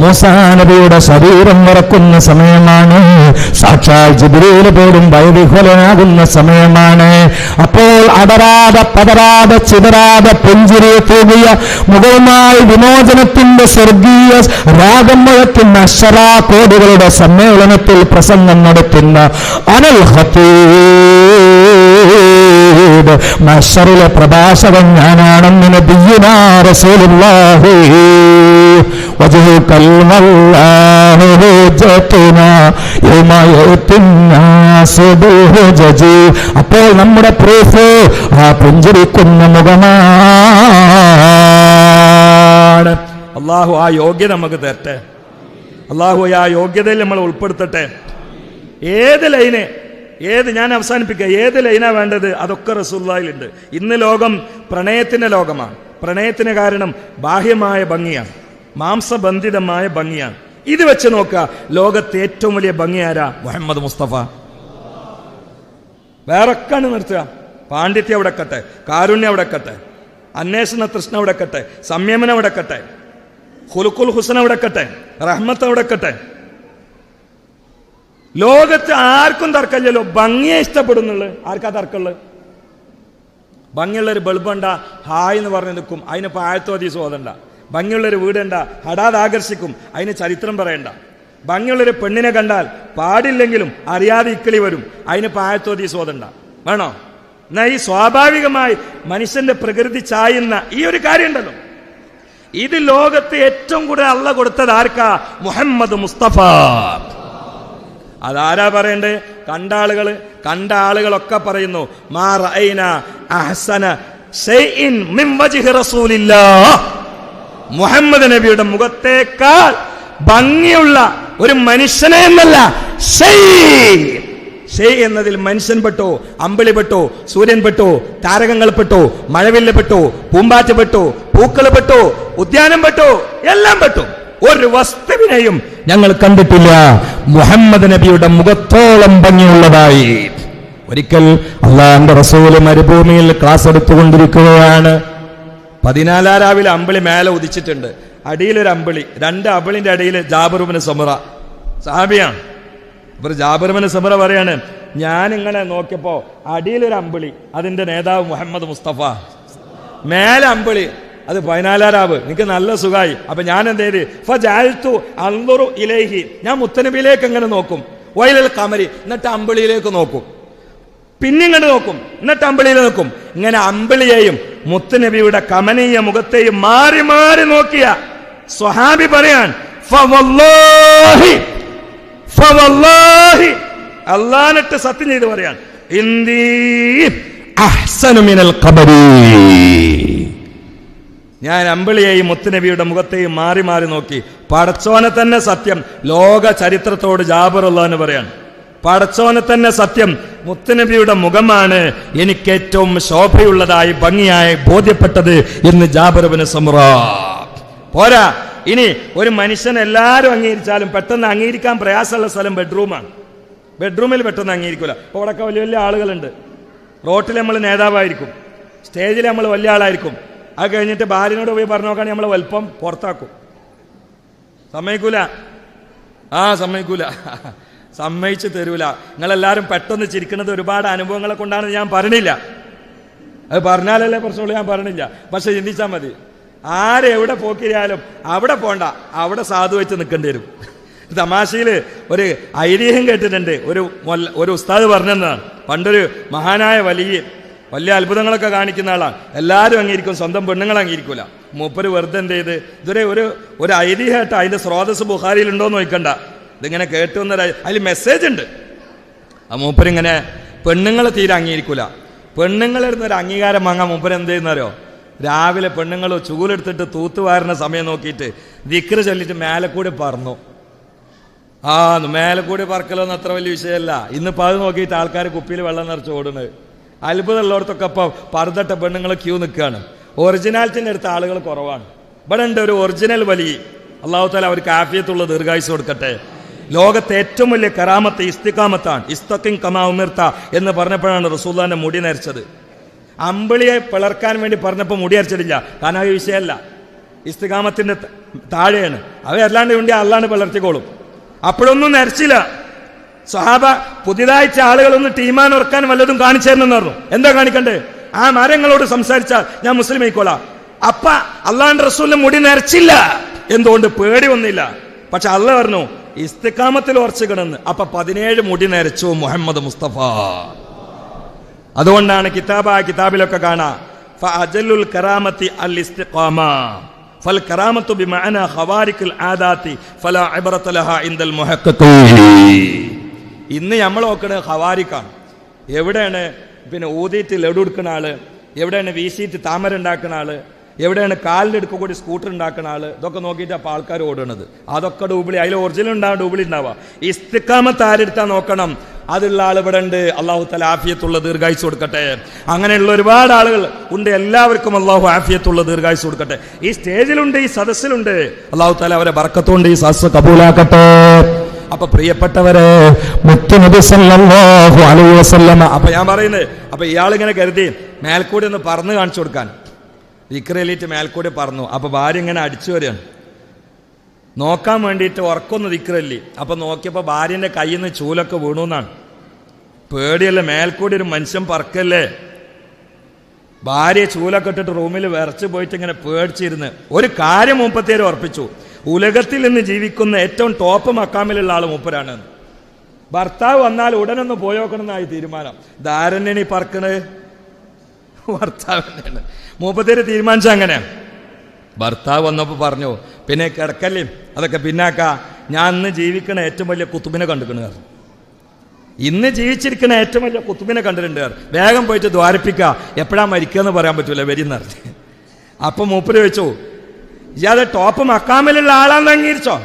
മൂസാ നബിയുടെ ശരീരം വിറക്കുന്ന സമയമാണ്. സാക്ഷാൽ ജിബ്രീൽ പോലും ഭയവിഹ്വലനാകുന്ന സമയമാണ്. അപ്പോൾ അടരാതെ പതരാതെ ചിതരാതെ പുഞ്ചിരി തൂകിയ മുഖവുമായി വിമോചനത്തിന്റെ സ്വർഗീയ രാഗം മുഴക്കുന്ന അശ്വരാ കോടികളുടെ സമ്മേളനത്തിൽ പ്രസംഗം നടത്തുന്ന അനൽ ഖതീബ് മഹ്ശറിലെ പ്രഭാഷകൻ ഞാനാണെന്ന് നബിയുനാ റസൂലുള്ളാഹി വജ്ഹുകൽ വല്ലാഹു ഹുജ്ജതുനാ യൗമ യഅ്തിന്നാസു ബിൽഹുജജി. അപ്പോൾ നമ്മുടെ പ്രൂഫ് ആ പുഞ്ചിരിക്കുന്ന മുഖമാണ്. അള്ളാഹു ആ യോഗ്യത നമുക്ക് തരട്ടെ. അള്ളാഹു ആ യോഗ്യതയിൽ നമ്മൾ ഉൾപ്പെടുത്തട്ടെ. ഞാൻ അവസാനിപ്പിക്കുക. ഏത് ലൈനാ വേണ്ടത് അതൊക്കെ റസൂലുള്ളാഹിലുണ്ട്. ഇന്ന് ലോകം പ്രണയത്തിന്റെ ലോകമാണ്. പ്രണയത്തിന് കാരണം ബാഹ്യമായ ഭംഗിയാണ്, മാംസബന്ധിതമായ ഭംഗിയാണ്. ഇത് വെച്ച് നോക്കുക, ലോകത്തെ ഏറ്റവും വലിയ ഭംഗി ആരാ? മുഹമ്മദ് മുസ്തഫ. വേറൊക്കെയാണ് നിർത്തുക. പാണ്ഡിത്യം അവിടെ കട്ടെ, കാരുണ്യം അവിടെ കട്ടെ, അന്വേഷണ തൃഷ്ണ അവിടെ കട്ടെ, സംയമനം അവിടെ കട്ടെ, ഖുലുഖുൽ ഹുസ്ന അവിടെ കട്ടെ, റഹ്മത്ത് അവിടെ കട്ടെ. ലോകത്ത് ആർക്കും തർക്കമില്ലല്ലോ. ഭംഗിയെ ഇഷ്ടപ്പെടുന്നുള്ളു. ആർക്കാ തർക്കമുള്ളത്? ഭംഗിയുള്ളൊരു ബൾബുണ്ട ഹായ് എന്ന് പറഞ്ഞു നിൽക്കും, അതിന് പായത്തോതീസ് ഓതണ്ട. ഭംഗിയുള്ളൊരു വീടുണ്ട ഹടാത് ആകർഷിക്കും, അതിന് ചരിത്രം പറയണ്ട. ഭംഗിയുള്ളൊരു പെണ്ണിനെ കണ്ടാൽ പാടില്ലെങ്കിലും അറിയാതെ ഇക്കിളി വരും, അതിന് പായത്തോതീസ് ഓതണ്ട. വേണോ? എന്നാ ഈ സ്വാഭാവികമായി മനുഷ്യന്റെ പ്രകൃതി ചായുന്ന ഈ ഒരു കാര്യം ഉണ്ടല്ലോ, ഇത് ലോകത്ത് ഏറ്റവും കൂടുതൽ അള്ളാഹ് കൊടുത്തത് ആർക്കാ? മുഹമ്മദ് മുസ്തഫ. അതാരാ പറയണ്ടേ? കണ്ട ആളുകളൊക്കെ പറയുന്നു മാ റഅയ്ന അഹ്സന ശൈഇൻ മിൻ വജ്ഹി റസൂലില്ലാഹ്. മുഹമ്മദ് നബിയുടെ മുഖത്തേക്കാൾ ഭംഗിയുള്ള ഒരു മനുഷ്യനെ എന്നല്ല, ഷെയ് എന്നതിൽ മനുഷ്യൻ പെട്ടോ, അമ്പിളി പെട്ടോ, സൂര്യൻ പെട്ടോ, താരകങ്ങൾ പെട്ടോ, മഴവില്ല് പെട്ടോ, പൂമ്പാറ്റ പെട്ടോ, പൂക്കൾ പെട്ടോ, ഉദ്യാനം പെട്ടോ, എല്ലാം പെട്ടോ. ഒരു വസ്തുവിനെയും ഞങ്ങൾ കണ്ടിട്ടില്ല മുഹമ്മദ് നബിയുടെ മുഖത്തോളം ഭംഗിയുള്ളതായി. ഒരിക്കൽ അള്ളാഹുവിന്റെ റസൂല് മരുഭൂമിയിൽ ക്ലാസ് എടുത്തുകൊണ്ടിരിക്കുകയാണ്. 14 രാവിലെ അമ്പിളി മേലെ ഉദിച്ചിട്ടുണ്ട്, അടിയിലൊരു അമ്പിളി, 2 അമ്പിളിന്റെ അടിയിൽ ജാബിർ ഇബ്നു സമുറ സഹാബിയാണ്. ഇവർ ജാബിർ ഇബ്നു സമുറ പറയാണ്, ഞാനിങ്ങനെ നോക്കിയപ്പോ അടിയിലൊരു അമ്പിളി, അതിന്റെ നേതാവ് മുഹമ്മദ് മുസ്തഫ, മേലെ അമ്പിളി, അത് 14 രാവ്. എനിക്ക് നല്ല സുഖമായി. അപ്പൊ ഞാൻ എന്ത് ചെയ്ത്, ഫജഅൽതു അൻദുറു ഇലൈഹി, ഞാൻ മുത്തനബിയിലേക്ക് എങ്ങനെ നോക്കും, വൈലൽ ഖമരി, എന്നിട്ട് അമ്പിളിയിലേക്ക് നോക്കും, പിന്നെ ഇങ്ങോട്ട് നോക്കും, എന്നിട്ട് അമ്പിളിയിൽ നോക്കും. ഇങ്ങനെ അമ്പിളിയെയും മുത്തനബിയുടെ കമനീയ മുഖത്തെയും മാറി മാറി നോക്കിയ സ്വഹാബി പറയാൻ, ഫവല്ലാഹി അല്ലാഹുവിനെ സത്യം ചെയ്ത് പറയാൻ, ഇന്ദീ അഹ്സനു മിനൽ ഖബരി, ഞാൻ അമ്പിളിയെയും മുത്തുനബിയുടെ മുഖത്തെയും മാറി മാറി നോക്കി. പടച്ചോനെ തന്നെ സത്യം, ലോക ചരിത്രത്തോട് ജാബിർ അല്ലാഹു പറയാൻ, പടച്ചോനെ തന്നെ സത്യം, മുത്തുനബിയുടെ മുഖമാണ് എനിക്ക് ഏറ്റവും ശോഭയുള്ളതായി ഭംഗിയായി ബോധ്യപ്പെട്ടത് എന്ന് ജാബിർ ഇബ്നു സമുറ. പോരാ, ഇനി ഒരു മനുഷ്യൻ എല്ലാവരും അംഗീകരിച്ചാലും പെട്ടെന്ന് അംഗീകരിക്കാൻ പ്രയാസമുള്ള സ്ഥലം ബെഡ്റൂമാണ്. ബെഡ്റൂമിൽ പെട്ടെന്ന് അംഗീകരിക്കില്ല. അപ്പോൾ അവിടെയൊക്കെ വലിയ വലിയ ആളുകളുണ്ട്. റോട്ടിൽ നമ്മൾ നേതാവായിരിക്കും, സ്റ്റേജിൽ നമ്മൾ വലിയ ആളായിരിക്കും. അത് കഴിഞ്ഞിട്ട് ഭാര്യനോട് പോയി പറഞ്ഞു നോക്കുകയാണെങ്കിൽ നമ്മളെ വലുപ്പം പുറത്താക്കും. സമ്മതിക്കൂല. സമ്മതിച്ച് തരൂല. നിങ്ങളെല്ലാവരും പെട്ടെന്ന് ചിരിക്കുന്നത് ഒരുപാട് അനുഭവങ്ങളെ കൊണ്ടാണ് ഞാൻ പറഞ്ഞില്ല. അത് പറഞ്ഞാലല്ലേ പ്രശ്നമുള്ളൂ, ഞാൻ പറഞ്ഞില്ല. പക്ഷെ ചിന്തിച്ചാൽ മതി, ആരെവിടെ പോക്കിയാലും അവിടെ പോണ്ട, അവിടെ സാധു വെച്ച് നിൽക്കേണ്ടി വരും. തമാശയിൽ ഒരു ഐതിഹ്യം കേട്ടിട്ടുണ്ട്. ഒരു ഉസ്താദ് പറഞ്ഞതാണ്, പണ്ടൊരു മഹാനായ വലിയ അത്ഭുതങ്ങളൊക്കെ കാണിക്കുന്ന ആളാണ്. എല്ലാവരും അംഗീകരിക്കും, സ്വന്തം പെണ്ണുങ്ങൾ അംഗീകരിക്കൂല. മൂപ്പര് വെറുതെ എന്ത് ചെയ്ത് ഇതുവരെ ഒരു ഐതിഹ്യമായിട്ട് അതിന്റെ സ്രോതസ് ബുഖാരിയിൽ ഉണ്ടോന്ന് നോക്കണ്ട, ഇതിങ്ങനെ കേട്ടു എന്നൊരു അതിൽ മെസ്സേജ് ഉണ്ട്. ആ മൂപ്പരിങ്ങനെ പെണ്ണുങ്ങളെ തീരെ അംഗീകരിക്കൂല. പെണ്ണുങ്ങളിരുന്നൊരു അംഗീകാരം വാങ്ങാൻ മൂപ്പര് എന്ത് ചെയ്യുന്നവരോ, രാവിലെ പെണ്ണുങ്ങൾ ചൂലെടുത്തിട്ട് തൂത്തുവാരുന്ന സമയം നോക്കിയിട്ട് ദിക്റ് ചൊല്ലിട്ട് മേലെ കൂടി പറന്നു. മേലെ കൂടി പറക്കലൊന്നും അത്ര വലിയ വിഷയമല്ല. ഇന്നിപ്പോൾ അത് നോക്കിയിട്ട് ആൾക്കാർ കുപ്പിയിൽ വെള്ളം നിറച്ച് ഓടുന്നത്. അത്ഭുതമുള്ളവർക്കൊക്കെ ഇപ്പോൾ പറുതട്ട പെണ്ണുങ്ങൾ ക്യൂ നിൽക്കുകയാണ്. ഒറിജിനാലിറ്റിൻ്റെ അടുത്ത ആളുകൾ കുറവാണ്. ഇവിടെ ഉണ്ട് ഒരു ഒറിജിനൽ വലിയ. അള്ളാഹു താല അവർക്ക് ആഫിയത്തുള്ള ദീർഘായുസ് കൊടുക്കട്ടെ. ലോകത്തെ ഏറ്റവും വലിയ കറാമത്ത് ഇസ്തിഖാമത്താണ്. ഇസ്തഖിം കമാ ഉമിർത എന്ന് പറഞ്ഞപ്പോഴാണ് റസൂലുള്ളാഹിന്റെ മുടി നരച്ചത്. അമ്പിളിയെ പിളർക്കാൻ വേണ്ടി പറഞ്ഞപ്പോൾ മുടി അരച്ചിട്ടില്ല, കാരണം ആ വിഷയമല്ല, ഇസ്തിഖാമത്തിന്റെ താഴെയാണ്. അവരല്ലാണ്ട് വേണ്ടി അല്ലാണ്ട് പിളർത്തിക്കോളും. അപ്പോഴൊന്നും നരച്ചില്ല. സ്വഹാബ പുതിയതായിട്ട് ആളുകളൊന്ന് ടീമാൻ ഉറക്കാൻ വല്ലതും കാണിച്ചു തരണമെന്ന് പറഞ്ഞു. എന്താ കാണിക്കണ്ടേ? ആ മരങ്ങളോട് സംസാരിച്ചാൽ ഞാൻ മുസ്ലിം ആയിക്കോളാം. അപ്പ അള്ളാന്റെ റസൂലിന് മുടി നരച്ചില്ല. എന്തുകൊണ്ട്? പേടി വന്നില്ല. പക്ഷെ അള്ള പറഞ്ഞു ഇസ്തിഖാമത്തിൽ ഉറച്ചു കിടന്ന്. അപ്പൊ 17 മുടി നരച്ചു മുഹമ്മദ് മുസ്തഫ. അതുകൊണ്ടാണ് കിതാബിലൊക്കെ കാണാ ഫഅജലുൽ കറാമത്തി അൽ ഇസ്തിഖാമ ഫൽ കറാമത്തു ബിമഅന ഖവാരിഖുൽ ആദാതി ഫലാ ഇബ്റത ലഹാ ഇൻദൽ മുഹഖഖീൻ. ഇന്ന് നമ്മൾ നോക്കണത് ഖവാരിഖാണ്. എവിടെയാണ് പിന്നെ ഊതിയിട്ട് ലഡു എടുക്കുന്ന ആള്, എവിടെയാണ് വീശിയിട്ട് താമര ഉണ്ടാക്കുന്ന ആള്, എവിടെയാണ് കാലിൻ്റെ അടുക്ക കൂടി സ്കൂട്ടർ ഉണ്ടാക്കുന്ന ആള്, ഇതൊക്കെ നോക്കിയിട്ട് അപ്പോൾ ആൾക്കാർ ഓടുന്നത്. അതൊക്കെ ഡൂബിളി. അതിൽ ഒറിജിനൽ ഉണ്ടാവും, ഡൂബിളി ഉണ്ടാവുക. ഇസ്തിഖാമത്ത് ആരെടുത്താൽ നോക്കണം, അതുള്ള ആൾ ഇവിടെ ഉണ്ട്. അള്ളാഹു തആല ആഫിയത്തുള്ള ദീർഘായുസ് കൊടുക്കട്ടെ. അങ്ങനെയുള്ള ഒരുപാട് ആളുകൾ ഉണ്ട്. എല്ലാവർക്കും അള്ളാഹു ആഫിയത്തുള്ള ദീർഘായുസ് കൊടുക്കട്ടെ. ഈ സ്റ്റേജിലുണ്ട്, ഈ സദസ്സിലുണ്ട്. അള്ളാഹു തആല അവരെ ബർക്കത്തുകൊണ്ട് ഈ സദസ്സ് കബൂലാക്കട്ടെ. അപ്പൊ പ്രിയപ്പെട്ടവരെ, മുത്തുനബി സല്ലല്ലാഹു അലൈഹി വസല്ലമ, അപ്പൊ ഞാൻ പറയുന്നത്, അപ്പൊ ഇയാളിങ്ങനെ കരുതി മേൽക്കൂടി ഒന്ന് പറന്ന് കാണിച്ചു കൊടുക്കാൻ ദിക്റേലിട്ട് മേൽക്കൂടി പറഞ്ഞു. അപ്പൊ ഭാര്യ ഇങ്ങനെ അടിച്ചു വരികയാണ് നോക്കാൻ വേണ്ടിയിട്ട്. ഉറക്കൊന്ന് ദിക്റല്ലി. അപ്പൊ നോക്കിയപ്പോ ഭാര്യന്റെ കയ്യിൽ നിന്ന് ചൂലൊക്കെ വീണു എന്നാണ്. പേടിയല്ലേ, മേൽക്കൂടി ഒരു മനുഷ്യൻ പറക്കല്ലേ. ഭാര്യ ചൂലൊക്കെ ഇട്ടിട്ട് റൂമിൽ വിറച്ചു പോയിട്ട് ഇങ്ങനെ പേടിച്ചിരുന്ന് ഒരു കാര്യം 37 ഉറപ്പിച്ചു. ഉലകത്തിൽ നിന്ന് ജീവിക്കുന്ന ഏറ്റവും ടോപ്പ് മക്കാമിലുള്ള ആൾ മൂപ്പരാണ്. ഭർത്താവ് വന്നാൽ ഉടനൊന്ന് പോയോക്കണമെന്നായി തീരുമാനം. ധാരണ്യണി പറക്കണത് ഭർത്താവ്. 37 തീരുമാനിച്ച അങ്ങനെ. ഭർത്താവ് വന്നപ്പോൾ പറഞ്ഞു, പിന്നെ കിടക്കല്ലേ അതൊക്കെ പിന്നാക്ക, ഞാൻ ഇന്ന് ജീവിക്കണ ഏറ്റവും വലിയ കുത്തുബിനെ കണ്ടിട്ടുണ്ട്. ഇന്ന് ജീവിച്ചിരിക്കുന്ന ഏറ്റവും വലിയ കുത്തുബിനെ കണ്ടിട്ടുണ്ട്. വേഗം പോയിട്ട് ദ്വാരപ്പിക്കുക, എപ്പോഴാ മരിക്കുക എന്ന് പറയാൻ പറ്റൂല, വരിന്നറിഞ്ഞ്. അപ്പൊ മൂപ്പര് ചോദിച്ചു, ഇയാളെ ടോപ്പ് മക്കാമിലുള്ള ആളാന്ന് അംഗീകരിച്ചോ?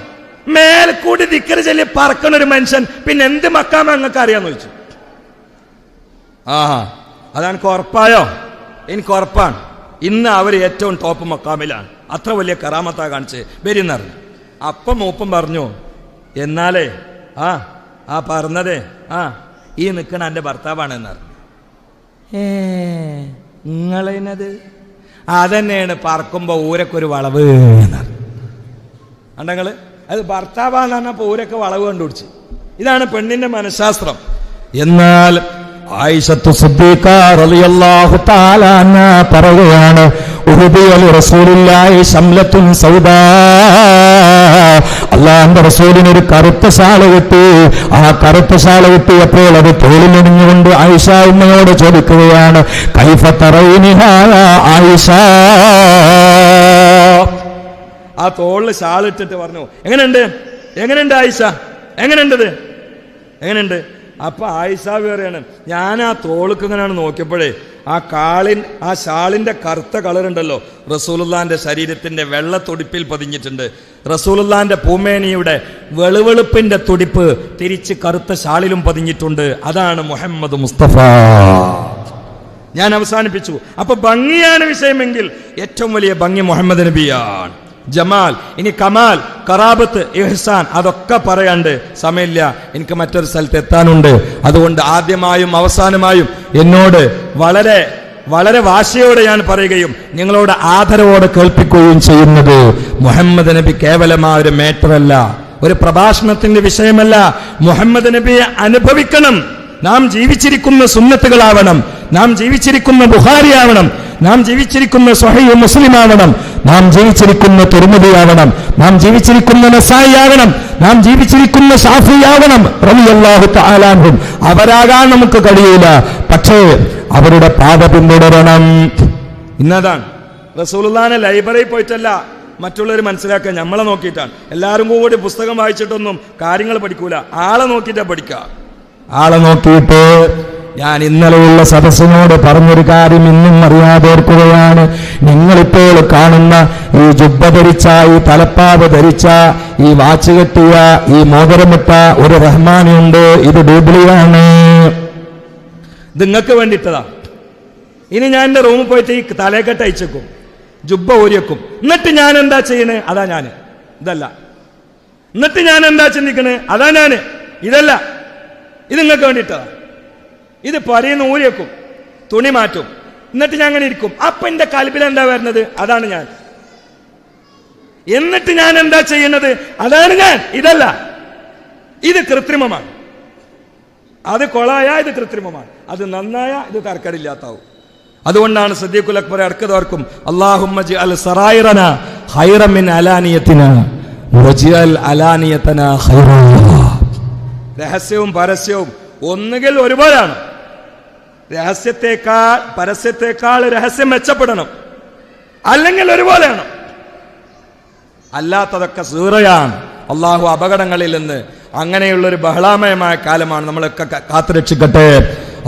മേൽക്കൂടി ദിക്റ് ചൊല്ലി പറക്കണ ഒരു മനുഷ്യൻ പിന്നെ എന്ത് മക്കാമ നിങ്ങൾക്ക് അറിയാന്ന് ചോദിച്ചു. അതെനിക്ക് ഉറപ്പായോ? എനിക്ക് ഉറപ്പാണ്. ഇന്ന് അവർ ഏറ്റവും ടോപ്പ് മക്കാമിലാണ്. അത്ര വലിയ കറാമത്താ കാണിച്ച് വരിന്നറിഞ്ഞു. അപ്പം മൂപ്പം പറഞ്ഞു, എന്നാലേ പറഞ്ഞതേ ഈ നിൽക്കണ എൻ്റെ ഭർത്താവാണ് എന്നറിഞ്ഞു. നിങ്ങളത് അതന്നെയാണ് പറക്കുമ്പോ ഊരക്കൊരു വളവ് എന്നറിഞ്ഞു. അണ്ടങ്ങള് അത് ഭർത്താവാന്ന് പറഞ്ഞപ്പോ ഊരൊക്കെ വളവ് കണ്ടുപിടിച്ച്. ഇതാണ് പെണ്ണിന്റെ മനഃശാസ്ത്രം. എന്നാൽ ആയിഷത്തു സിദ്ദീഖ റളിയല്ലാഹു തആല അൻഹാ പറയുകയാണ്, ഉഹുദിയ റസൂലുള്ളാഹി ശംലത്തുൻ സൗദാ, അല്ലാഹുവിന്റെ റസൂലിന് ഒരു കറുത്ത ശാല കിട്ടി. ആ കറുത്ത ശാല കിട്ടിയപ്പോൾ അത് തോളിലണിഞ്ഞുകൊണ്ട് ആയിഷ ഉമ്മയോട് ചോദിക്കുകയാണ്, കൈഫ തറൈനിഹാ ആയിഷ. ആ തോളിൽ ഷാളിട്ടിട്ട് പറഞ്ഞു, എങ്ങനെയുണ്ട് ആയിഷ, എങ്ങനെയുണ്ട്? അപ്പൊ ആയിഷ പറയാണ്, ഞാൻ ആ തോൾക്ക് ഇങ്ങനെയാണ് നോക്കിയപ്പോഴേ ആ ഷാളിന്റെ കറുത്ത കളറുണ്ടല്ലോ റസൂലുള്ളാന്റെ ശരീരത്തിന്റെ വെള്ള തുടിപ്പിൽ പതിഞ്ഞിട്ടുണ്ട്. റസൂലുള്ളാന്റെ പൂമേനിയുടെ വെളുവെളുപ്പിന്റെ തുടിപ്പ് തിരിച്ച് കറുത്ത ഷാളിലും പതിഞ്ഞിട്ടുണ്ട്. അതാണ് മുഹമ്മദ് മുസ്തഫ. ഞാൻ അവസാനിപ്പിച്ചു. അപ്പൊ ഭംഗിയാണ് വിഷയമെങ്കിൽ ഏറ്റവും വലിയ ഭംഗി മുഹമ്മദ് നബിയാണ്. ജമാൽ, ഇനി കമാൽ, കറാബത്ത്, ഇഹ്സാൻ അതൊക്കെ പറയാണ്ട് സമയമില്ല, എനിക്ക് മറ്റൊരു സ്ഥലത്ത് എത്താനുണ്ട്. അതുകൊണ്ട് ആദ്യമായും അവസാനമായും എന്നോട് വളരെ വളരെ വാശിയോടെ ഞാൻ പറയുകയും നിങ്ങളോട് ആദരവോടെ കേൾപ്പിക്കുകയും ചെയ്യുന്നത്, മുഹമ്മദ് നബി കേവലമായ ഒരു മേറ്ററല്ല, ഒരു പ്രഭാഷണത്തിന്റെ വിഷയമല്ല. മുഹമ്മദ് നബിയെ അനുഭവിക്കണം. നാം ജീവിച്ചിരിക്കുന്ന സുന്നത്തുകളാവണം, നാം ജീവിച്ചിരിക്കുന്ന ബുഖാരി ആവണം, നാം ജീവിച്ചിരിക്കുന്ന സ്വഹീഹ് മുസ്ലിം ആവണം, നാം ജീവിച്ചിരിക്കുന്ന തിർമിദി ആവണം, നാം ജീവിച്ചിരിക്കുന്ന നസായി ആവണം, നാം ജീവിച്ചിരിക്കുന്ന ശാഫി ആവണം റളിയല്ലാഹു തആല അൻഹും. അവരാകാൻ നമുക്ക് കഴിയില്ല, പക്ഷേ അവരുടെ പാത പിന്തുടരണം. ഇന്നതാണ് റസൂലുള്ളാഹിന്റെ ലൈബ്രറിയിൽ പോയിട്ടല്ല മറ്റുള്ളവർ മനസ്സിലാക്കാൻ, നമ്മളെ നോക്കിയിട്ടാണ്. എല്ലാവരും കൂടി പുസ്തകം വായിച്ചിട്ടൊന്നും കാര്യങ്ങൾ പഠിക്കൂല, ആളെ നോക്കിയിട്ടാ പഠിക്കുക. ആളെ നോക്കിയിട്ട് ഞാൻ ഇന്നലെയുള്ള സദസ്സിനോട് പറഞ്ഞൊരു കാര്യം ഇന്നും അറിയാതെ ഓർക്കുകയാണ്. നിങ്ങളിപ്പോൾ കാണുന്ന ഈ ജുബ്ബ ധരിച്ച, ഈ തലപ്പാവ് ധരിച്ച, ഈ വാച്ച് കെട്ടിയ, ഈ മോതിരമിട്ട ഒരു റഹ്മാനുണ്ട്, ഇത് ഡൂബിളിയാണ്. ഇത് നിങ്ങൾക്ക് വേണ്ടിയിട്ടതാ. ഇനി ഞാൻ എൻ്റെ റൂമിൽ പോയിട്ട് ഈ തലക്കെട്ട് അയച്ചേക്കും, ജുബ്ബ ഊരിയേക്കും. എന്നിട്ട് ഞാൻ എന്താ ചെയ്യണേ? അതാ ഞാൻ, ഇതല്ല. എന്നിട്ട് ഞാൻ എന്താ ചിന്തിക്കണേ? അതാ ഞാൻ, ഇതല്ല. ഇത് നിങ്ങൾക്ക് വേണ്ടിയിട്ടതാ. ഇത് പറയുന്ന ഊരിയേക്കും, തുണി മാറ്റും, എന്നിട്ട് ഞാൻ അങ്ങനെ ഇരിക്കും. അപ്പൊ എന്റെ കൽബിൽ എന്താ വരുന്നത്? അതാണ് ഞാൻ. എന്നിട്ട് ഞാൻ എന്താ ചെയ്യുന്നത്? അതാണ് ഞാൻ, ഇതല്ല. ഇത് കൃത്രിമമാണ്. അത് കൊളായ ഇത് കൃത്രിമമാണ്, അത് നന്നായ ഇത് തർക്കടില്ലാത്താവും. അതുകൊണ്ടാണ് സിദ്ദീഖുൽ അക്ബർ അടുക്കതോർക്കും, അല്ലാഹുമ്മ ജിഅൽ സറായിറനാ ഖൈറൻ മിൻ അലാനിയതിനാ വജിഅൽ അലാനിയതനാ ഖൈറൻ. രഹസ്യവും പരസ്യവും ഒന്നുകിൽ ഒരുപോലാണ്. രഹസ്യത്തെക്കാൾ പരസ്യത്തെക്കാൾ രഹസ്യം മെച്ചപ്പെടണം, അല്ലെങ്കിൽ ഒരുപോലെയാണ്. അല്ലാത്തതൊക്കെ സൂറയാണ്. അള്ളാഹു അപകടങ്ങളിൽ നിന്ന് അങ്ങനെയുള്ളൊരു ബഹളാമയമായ കാലമാണ്. നമ്മളൊക്കെ കാത്തുരക്ഷിക്കട്ടെ.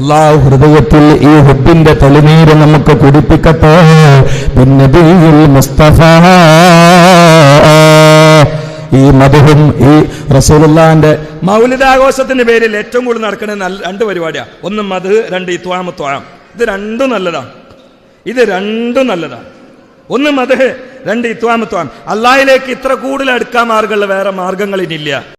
അള്ളാഹു ഹൃദയത്തിൽ ഈ ഹുബ്ബിന്റെ തെളിനീര് നമുക്ക് കുടിപ്പിക്കട്ടെ. ബിന്നബിയിൽ മുസ്തഫ. ഈ മദ്ഹും ഈ റസൂലുള്ളാഹിന്റെ മൗലിദാഘോഷത്തിന്റെ പേരിൽ ഏറ്റവും കൂടുതൽ നടക്കുന്ന രണ്ട് പരിപാടിയാണ്. ഒന്ന് മദ്ഹ്, രണ്ട് ഇത്വാം. ഇത് രണ്ടും നല്ലതാണ്. ഇത് രണ്ടും നല്ലതാണ്. ഒന്ന് മദ്ഹ്, രണ്ട് ഇത്വാം. അള്ളാഹിലേക്ക് ഇത്ര കൂടുതൽ അടുക്കാൻ മാർഗമുള്ള വേറെ മാർഗങ്ങൾ ഇനിയില്ല.